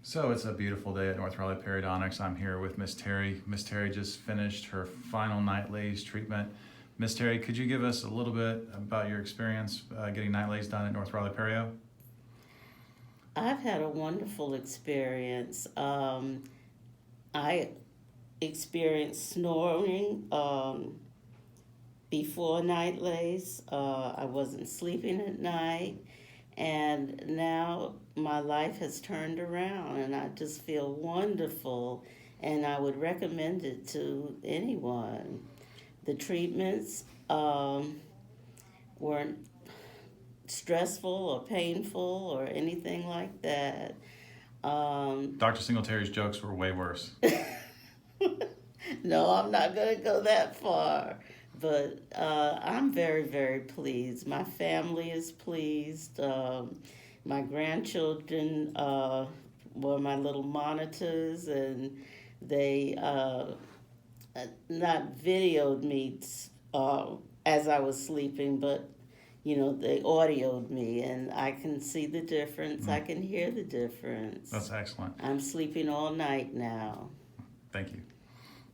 So it's a beautiful day at North Raleigh Periodontics. I'm here with Miss Terry. Miss Terry just finished her final Nightlase treatment. Miss Terry, could you give us a little bit about your experience getting Nightlase done at North Raleigh Perio? I've had a wonderful experience. I experienced snoring before Nightlase. I wasn't sleeping at night, and now my life has turned around, and I just feel wonderful. And I would recommend it to anyone. The treatments weren't stressful or painful or anything like that. Dr. Singletary's jokes were way worse. No, I'm not going to go that far. But I'm very, very pleased. My family is pleased. My grandchildren were my little monitors, and they not videoed me as I was sleeping, but they audioed me, and I can see the difference. I can hear the difference. That's excellent. I'm sleeping all night now. Thank you.